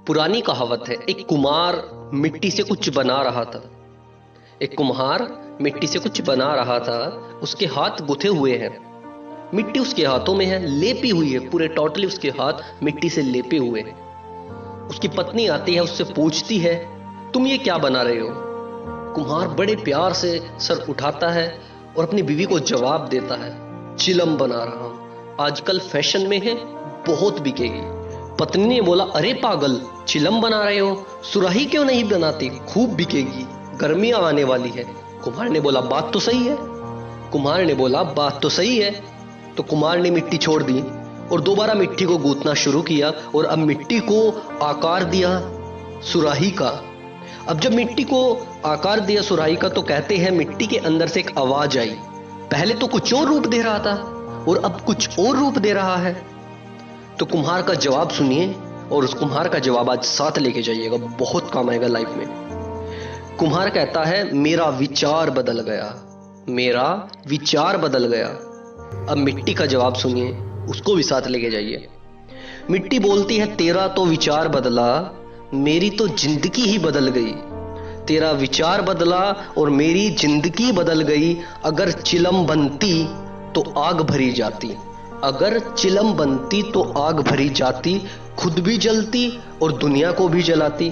पुरानी कहावत है, एक कुम्हार मिट्टी से कुछ बना रहा था। एक कुम्हार मिट्टी से कुछ बना रहा था। उसके हाथ गुथे हुए हैं, मिट्टी उसके हाथों में है, लेपी हुई है, पूरे टोटली उसके हाथ मिट्टी से लेपे हुए हैं। उसकी पत्नी आती है, उससे पूछती है, तुम ये क्या बना रहे हो? कुम्हार बड़े प्यार से सर उठाता है और अपनी बीवी को जवाब देता है, चिलम बना रहा हूं, आजकल फैशन में है, बहुत बिकेगी। पत्नी ने बोला, अरे पागल, चिलम बना रहे हो, सुराही क्यों नहीं बनाती, खूब बिकेगी, गर्मियां आने वाली है। कुम्हार ने बोला, बात तो सही है। कुम्हार ने बोला, बात तो सही है। तो कुम्हार ने मिट्टी छोड़ दी और दोबारा मिट्टी को गूंथना शुरू किया और अब मिट्टी को आकार दिया सुराही का। अब जब मिट्टी को आकार दिया सुराही का तो कहते हैं मिट्टी के अंदर से एक आवाज आई। पहले तो कुछ और रूप दे रहा था और अब कुछ और रूप दे रहा है। तो कुम्हार का जवाब सुनिए और उस कुम्हार का जवाब आज साथ लेके जाइएगा, बहुत काम आएगा लाइफ में। कुम्हार कहता है, मेरा विचार बदल गया, मेरा विचार बदल गया। अब मिट्टी का जवाब सुनिए, उसको भी साथ लेके जाइए। मिट्टी बोलती है, तेरा तो विचार बदला, मेरी तो जिंदगी ही बदल गई। तेरा विचार बदला और मेरी जिंदगी बदल गई। अगर चिलम बनती तो आग भरी जाती, अगर चिलम बनती तो आग भरी जाती, खुद भी जलती और दुनिया को भी जलाती।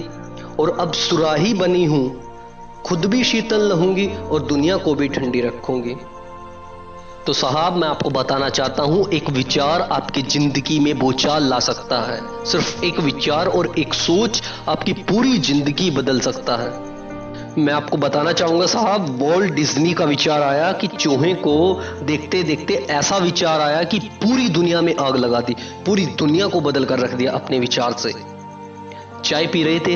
और अब सुराही बनी हूं, खुद भी शीतल रहूंगी और दुनिया को भी ठंडी रखूंगी। तो साहब, मैं आपको बताना चाहता हूं, एक विचार आपकी जिंदगी में भूचाल ला सकता है। सिर्फ एक विचार और एक सोच आपकी पूरी जिंदगी बदल सकता है। मैं आपको बताना चाहूंगा साहब, वॉल्ट डिज्नी का विचार आया कि चूहे को देखते देखते ऐसा विचार आया कि पूरी दुनिया में आग लगा दी, पूरी दुनिया को बदल कर रख दिया अपने विचार से। चाय पी रहे थे,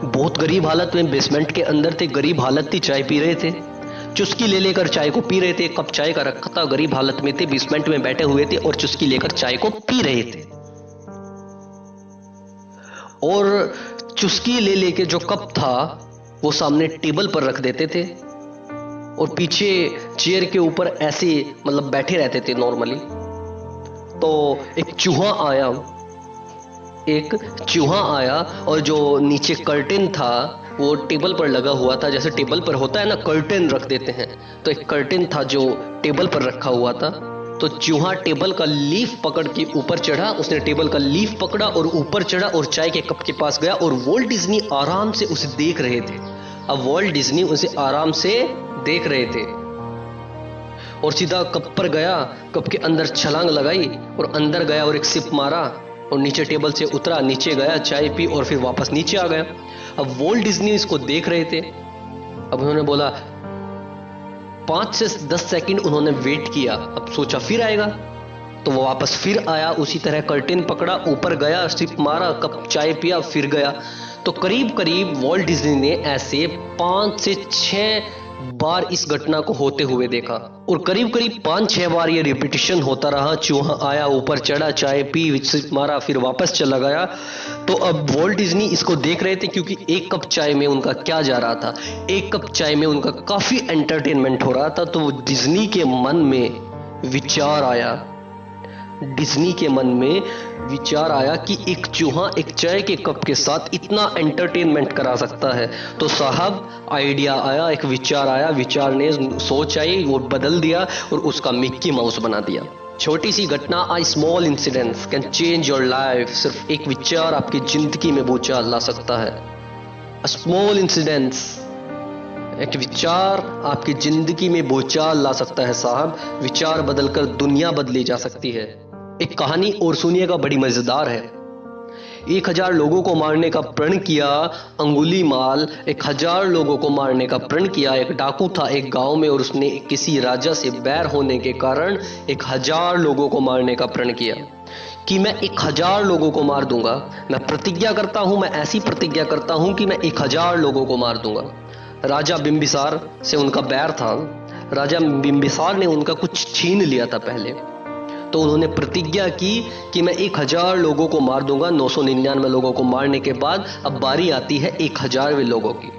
बहुत गरीब हालत में, बेसमेंट के अंदर थे, गरीब हालत थी, चाय पी रहे थे, चुस्की ले लेकर चाय को पी रहे थे। कप चाय का रखा था, गरीब हालत में थे, बेसमेंट में बैठे हुए थे और चुस्की लेकर चाय को पी रहे थे। और चुस्की ले लेके जो कप था वो सामने टेबल पर रख देते थे और पीछे चेयर के ऊपर ऐसे मतलब बैठे रहते थे नॉर्मली। तो एक चूहा आया, एक चूहा आया और जो नीचे कर्टेन था वो टेबल पर लगा हुआ था, जैसे टेबल पर होता है ना, कर्टेन रख देते हैं, तो एक कर्टेन था जो टेबल पर रखा हुआ था। तो चूहा टेबल का लीफ पकड़ के ऊपर चढ़ा, उसने टेबल का लीफ पकड़ा और ऊपर चढ़ा और चाय के कप के पास गया और वॉल्ट डिज्नी आराम से उसे देख रहे थे। अब वॉल्ट डिज्नी उसे आराम से देख रहे थे और सीधा कप पर गया, कप के अंदर छलांग लगाई और अंदर गया और एक सिप मारा और नीचे टेबल से उतरा, नीचे गया, चाय पी और फिर वापस नीचे आ गया। अब वॉल्ट डिज्नी इसको देख रहे थे। अब उन्होंने बोला, 5 से 10 सेकंड उन्होंने वेट किया, अब सोचा फिर आएगा, तो वो वापस फिर आया, उसी तरह कर्टेन पकड़ा, ऊपर गया, सिप मारा, कप चाय पिया, फिर गया। तो करीब करीब वॉल्ट डिज्नी ने ऐसे 5 से 6 बार इस घटना को होते हुए देखा और करीब करीब 5-6 बार ये रिपीटिशन होता रहा। चूहा आया, ऊपर चढ़ा, चाय पी, सिप मारा, फिर वापस चला गया। तो अब वॉल्ट डिज्नी इसको देख रहे थे क्योंकि एक कप चाय में उनका क्या जा रहा था, एक कप चाय में उनका काफी एंटरटेनमेंट हो रहा था। तो डिज्नी के मन में विचार आया, डिज्नी के मन में विचार आया कि एक चूहा एक चाय के कप के साथ इतना एंटरटेनमेंट करा सकता है। तो साहब, आइडिया आया, एक विचार आया, विचार ने सोच आई, वो बदल दिया और उसका मिक्की माउस बना दिया। छोटी सी घटना, a small incidence can change your life. सिर्फ एक विचार आपकी जिंदगी में भूचाल ला सकता है। स्मॉल इंसिडेंस, एक विचार आपकी जिंदगी में भूचाल ला सकता है साहब। विचार बदलकर दुनिया बदली जा सकती है। एक कहानी और सुनिएगा, बड़ी मजेदार है। 1000 लोगों को मारने का प्रण किया अंगुलीमाल, 1000 लोगों को मारने का प्रण किया। एक डाकू था एक गांव में और उसने किसी राजा से बैर होने के कारण 1000 लोगों को मारने का प्रण किया कि मैं 1000 लोगों को मार दूंगा। मैं प्रतिज्ञा करता हूं, मैं ऐसी प्रतिज्ञा करता हूं कि मैं 1000 लोगों को मार दूंगा। राजा बिंबिसार से उनका बैर था। राजा बिंबिसार ने उनका कुछ छीन लिया था पहले, तो उन्होंने प्रतिज्ञा की कि मैं 1000 लोगों को मार दूंगा। 999 लोगों को मारने के बाद अब बारी आती है 1000वें लोगों की।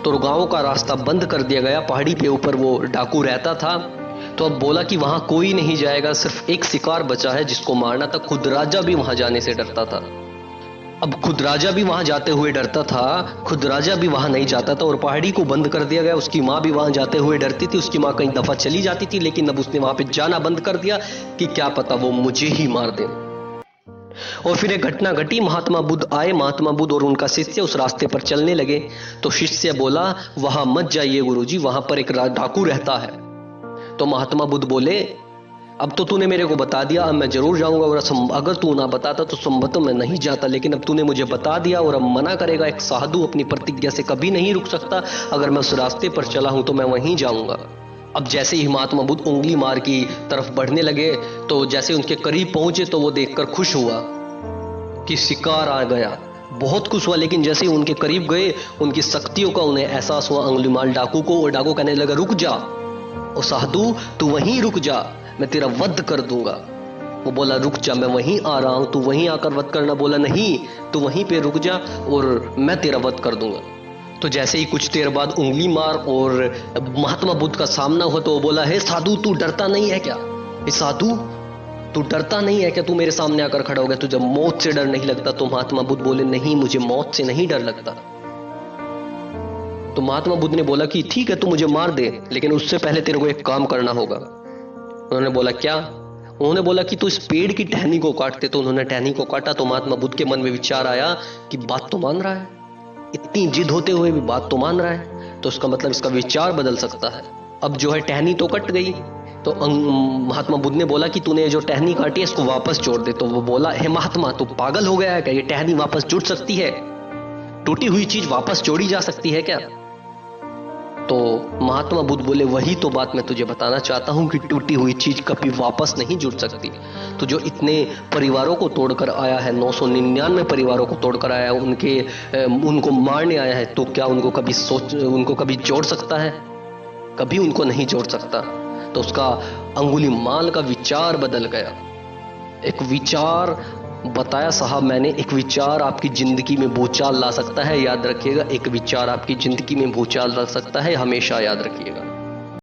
तो गांव का रास्ता बंद कर दिया गया, पहाड़ी पे ऊपर वो डाकू रहता था। तो अब बोला कि वहां कोई नहीं जाएगा, सिर्फ एक शिकार बचा है जिसको मारना था। खुद राजा भी वहां जाने से डरता था। अब खुद राजा भी वहां जाते हुए डरता था, खुद राजा भी वहां नहीं जाता था और पहाड़ी को बंद कर दिया गया। उसकी माँ भी वहां जाते हुए डरती थी, उसकी माँ कई दफा चली जाती थी, लेकिन अब उसने वहां पे जाना बंद कर दिया कि क्या पता वो मुझे ही मार दे। और फिर एक घटना घटी, महात्मा बुद्ध आए, महात्मा बुद्ध और उनका शिष्य उस रास्ते पर चलने लगे। तो शिष्य बोला वहां मत जाइए गुरुजी, वहां पर एक डाकू रहता है। तो महात्मा बुद्ध बोले अब तो तूने मेरे को बता दिया, अब मैं जरूर जाऊंगा, और अगर तू ना बताता तो संभवतः मैं नहीं जाता, लेकिन अब तूने मुझे बता दिया और अब मना करेगा। एक साधु अपनी प्रतिज्ञा से कभी नहीं रुक सकता, अगर मैं उस रास्ते पर चला हूं तो मैं वहीं जाऊंगा। अब जैसे ही महात्मा बुद्ध उंगली मार की तरफ बढ़ने लगे, तो जैसे उनके करीब पहुंचे तो वो देखकर खुश हुआ कि शिकार आ गया, बहुत खुश हुआ। लेकिन जैसे ही उनके करीब गए, उनकी शक्तियों का उन्हें एहसास हुआ अंगुलीमाल डाकू को, और डाकू कहने लगा रुक जा, ओ साधु तू वहीं रुक जा, मैं तेरा वध कर दूंगा। वो बोला रुक जा, मैं वहीं आ रहा हूं, तू वहीं आकर वध करना। बोला नहीं, तू वहीं पे रुक जा और मैं तेरा वध कर दूंगा। तो जैसे ही कुछ देर बाद उंगली मार और महात्मा बुद्ध का सामना हुआ, तो वो बोला हे साधु तू डरता नहीं है क्या, हे साधु तू डरता नहीं है क्या, तू मेरे सामने आकर खड़ा हो गया, तुझे मौत से डर नहीं लगता? तो महात्मा बुद्ध बोले नहीं, मुझे मौत से नहीं डर लगता। तो महात्मा बुद्ध ने बोला कि ठीक है तू मुझे मार दे, लेकिन उससे पहले तेरे को एक काम करना होगा। उन्होंने बोला क्या? उन्होंने बोला कि तू इस पेड़ की टहनी को काट दे। तो उन्होंने टहनी को काटा। तो महात्मा बुद्ध के मन में विचार आया कि बात तो मान रहा है, इतनी जिद होते हुए भी बात तो मान रहा है, तो उसका मतलब इसका विचार बदल सकता है। अब जो है टहनी तो कट गई। तो महात्मा बुद्ध ने बोला कि तूने जो टहनी काटी है इसको वापस जोड़ दे। तो वो बोला हे महात्मा तू पागल हो गया है क्या, ये टहनी वापस जुड़ सकती है? टूटी हुई चीज वापस जोड़ी जा सकती है क्या? तो महात्मा बुद्ध बोले वही तो बात मैं तुझे बताना चाहता हूं कि टूटी हुई चीज कभी वापस नहीं जुड़ सकती। तो जो इतने परिवारों को तोड़कर आया है, 999 परिवारों को तोड़कर आया है, उनको मारने आया है, तो क्या उनको कभी जोड़ सकता है? कभी उनको नहीं जोड़ सकता। तो उसका अंगुलीमाल का विचार बदल गया। एक विचार बताया साहब मैंने, एक विचार आपकी जिंदगी में भूचाल ला सकता है, याद रखिएगा। एक विचार आपकी जिंदगी में भूचाल ला सकता है, हमेशा याद रखिएगा।